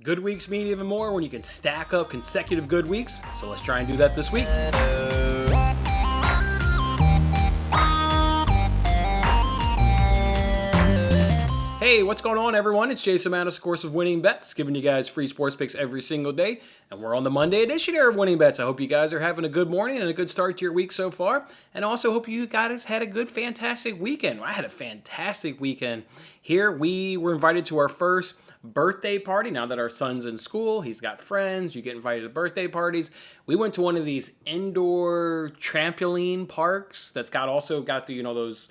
Good weeks mean even more when you can stack up consecutive good weeks. So let's try and do that this week. Hey, what's going on, everyone? It's Jason Manos, of course, of Winning Bets, giving you guys free sports picks every single day. And we're on the Monday edition here of Winning Bets. I hope you guys are having a good morning and a good start to your week so far. And also hope you guys had a good, fantastic weekend. I had a fantastic weekend. Here, we were invited to our first birthday party. Now that our son's in school, he's got friends, you get invited to birthday parties. We went to one of these indoor trampoline parks that's also got the, those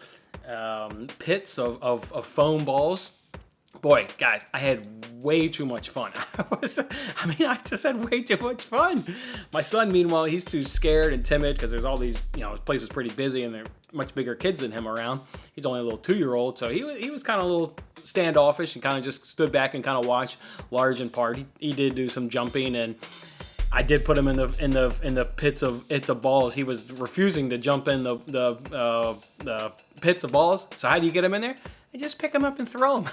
pits of foam balls. Boy, guys, I had way too much fun. I just had way too much fun. My son, meanwhile, he's too scared and timid because there's all these, his place is pretty busy and there are much bigger kids than him around. He's only a little 2-year-old, so he was kind of a little standoffish and kind of just stood back and kind of watched large in part. He did do some jumping, and I did put him in the pits of balls. He was refusing to jump in the pits of balls. So how do you get him in there? You just pick him up and throw him.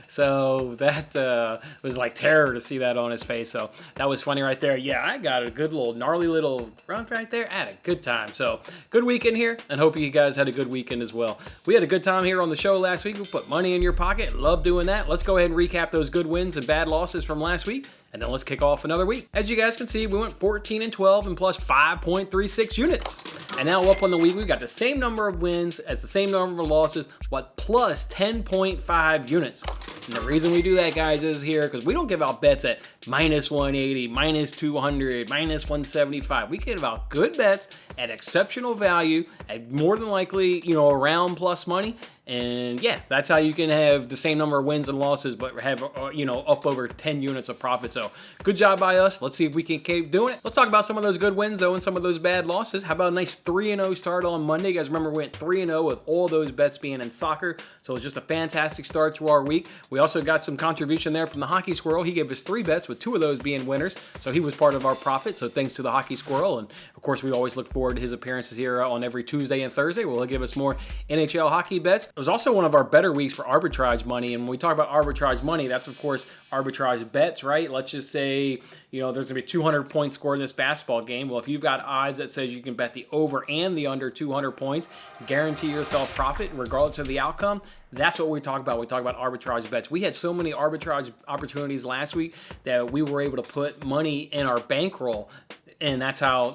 So that was like terror to see that on his face. So that was funny right there. Yeah, I got a good gnarly little run right there. I had a good time. So good weekend here, and hope you guys had a good weekend as well. We had a good time here on the show last week. We put money in your pocket. Love doing that. Let's go ahead and recap those good wins and bad losses from last week. And then let's kick off another week. As you guys can see, we went 14-12 and plus 5.36 units. And now up on the week, we've got the same number of wins as the same number of losses, but plus 10.5 units. And the reason we do that, guys, is here because we don't give out bets at minus 180, minus 200, minus 175. We give out good bets at exceptional value, at more than likely, around plus money. And yeah, that's how you can have the same number of wins and losses, but have, up over 10 units of profit. So good job by us. Let's see if we can keep doing it. Let's talk about some of those good wins, though, and some of those bad losses. How about a nice 3-0 start on Monday? You guys remember we went 3-0 with all those bets being in soccer. So it was just a fantastic start to our week. We also got some contribution there from the Hockey Squirrel. He gave us 3 bets with 2 of those being winners. So he was part of our profit. So thanks to the Hockey Squirrel. And of course, we always look forward to his appearances here on every Tuesday and Thursday, where he'll give us more NHL hockey bets. It was also one of our better weeks for arbitrage money. And when we talk about arbitrage money, that's of course arbitrage bets, right? Let's just say, there's going to be 200 points scored in this basketball game. Well, if you've got odds that says you can bet the over and the under 200 points, guarantee yourself profit regardless of the outcome, that's what we talk about. We talk about arbitrage bets. We had so many arbitrage opportunities last week that we were able to put money in our bankroll. And that's how,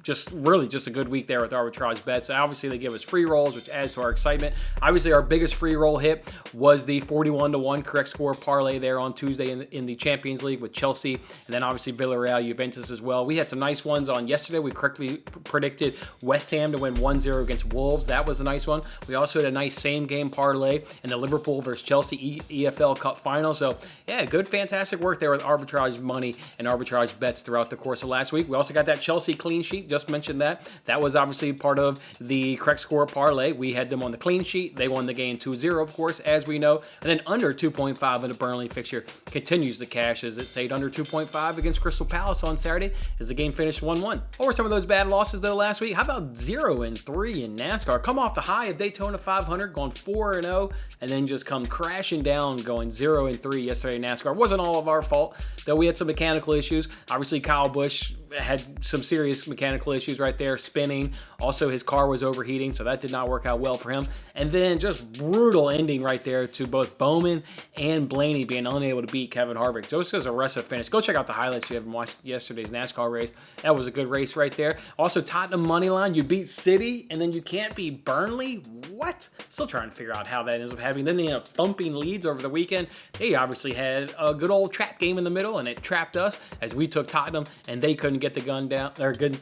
just a good week there with arbitrage bets. Obviously, they give us free rolls, which adds to our excitement. Obviously, our biggest free roll hit was the 41-1 correct score parlay there on Tuesday in the Champions League with Chelsea, and then obviously Villarreal, Juventus as well. We had some nice ones on yesterday. We correctly predicted West Ham to win 1-0 against Wolves. That was a nice one. We also had a nice same-game parlay in the Liverpool versus Chelsea EFL Cup final. So, yeah, good, fantastic work there with arbitrage money and arbitrage bets throughout the course of last week. We also got that Chelsea clean sheet. Just mentioned that. That was obviously part of the correct score parlay. We had them on the clean sheet. They won the game 2-0, of course, as we know. And then under 2.5 in the Burnley fixture continues to cash as it stayed under 2.5 against Crystal Palace on Saturday as the game finished 1-1. What were some of those bad losses, though, last week? How about 0-3 in NASCAR? Come off the high of Daytona 500, going 4-0, and then just come crashing down, going 0-3 yesterday in NASCAR. It wasn't all of our fault, though we had some mechanical issues. Obviously, Kyle Busch had some serious mechanical issues right there, spinning. Also, his car was overheating, so that did not work out well for him. And then just brutal ending right there to both Bowman and Blaney being unable to beat Kevin Harvick. Just as a wrestler finish. Go check out the highlights if you haven't watched yesterday's NASCAR race. That was a good race right there. Also, Tottenham money line. You beat City, and then you can't beat Burnley? What? Still trying to figure out how that ends up happening. Then they end up thumping leads over the weekend. They obviously had a good old trap game in the middle, and it trapped us as we took Tottenham, and they couldn't get the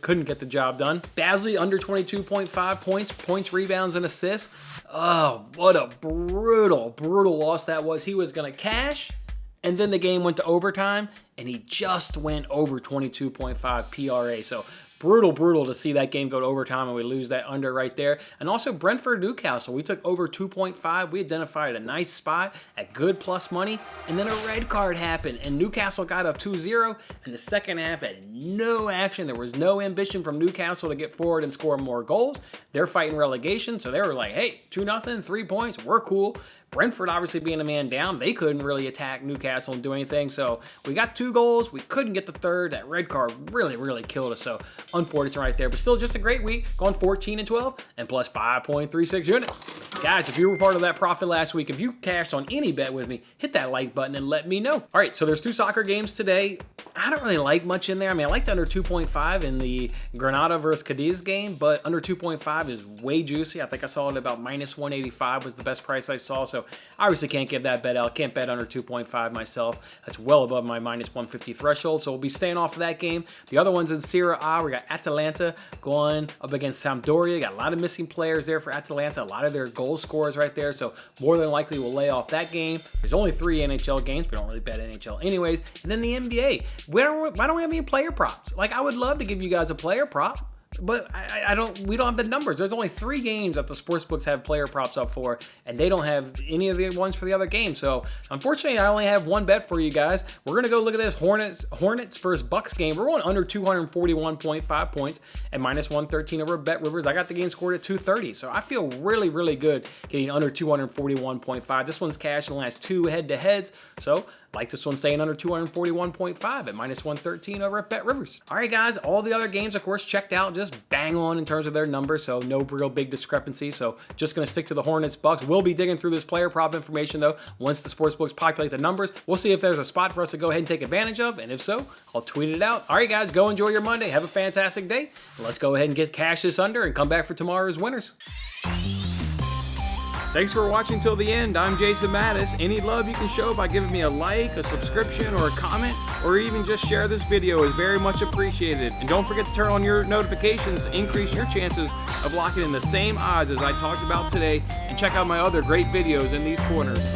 couldn't get the job done. Basley under 22.5 points, rebounds, and assists. Oh, what a brutal loss that was. He was going to cash, and then the game went to overtime, and he just went over 22.5 PRA. So brutal to see that game go to overtime and we lose that under right there. And also Brentford Newcastle, we took over 2.5. We identified a nice spot at good plus money, and then a red card happened and Newcastle got up 2-0. In the second half had no action. There was no ambition from Newcastle to get forward and score more goals. They're fighting relegation, so they were like, hey, 2-0, 3 points, we're cool. Brentford obviously being a man down, they couldn't really attack Newcastle and do anything. So we got 2 goals. We couldn't get the third. That red card really killed us. So unfortunate right there. But still just a great week. Going 14-12 and plus 5.36 units. Guys, if you were part of that profit last week, if you cashed on any bet with me, hit that like button and let me know. All right, so there's 2 soccer games today. I don't really like much in there. I mean, I liked under 2.5 in the Granada versus Cadiz game, but under 2.5 is way juicy. I think I saw it about minus 185 was the best price I saw. So obviously can't give that bet out. Can't bet under 2.5 myself. That's well above my minus 150 threshold. So we'll be staying off of that game. The other ones in Serie A, we got Atalanta going up against Sampdoria. Got a lot of missing players there for Atalanta. A lot of their goal scorers right there. So more than likely we'll lay off that game. There's only 3 NHL games. We don't really bet NHL anyways. And then the NBA. Why don't we have any player props? Like, I would love to give you guys a player prop, but we don't have the numbers. There's only 3 games that the sportsbooks have player props up for, and they don't have any of the ones for the other games. So unfortunately, I only have one bet for you guys. We're gonna go look at this Hornets versus Bucks game. We're going under 241.5 points at minus 113 over Bet Rivers. I got the game scored at 230, so I feel really good getting under 241.5. This one's cashed in the last 2 head-to-heads, so like this one staying under 241.5 at minus 113 over at Bet Rivers. All right, guys, all the other games, of course, checked out just bang on in terms of their numbers, so no real big discrepancy. So just going to stick to the Hornets Bucks. We'll be digging through this player prop information, though, once the sportsbooks populate the numbers. We'll see if there's a spot for us to go ahead and take advantage of, and if so, I'll tweet it out. All right, guys, go enjoy your Monday. Have a fantastic day. Let's go ahead and get cash this under and come back for tomorrow's winners. Thanks for watching till the end. I'm Jason Mattis. Any love you can show by giving me a like, a subscription, or a comment, or even just share this video is very much appreciated. And don't forget to turn on your notifications to increase your chances of locking in the same odds as I talked about today, and check out my other great videos in these corners.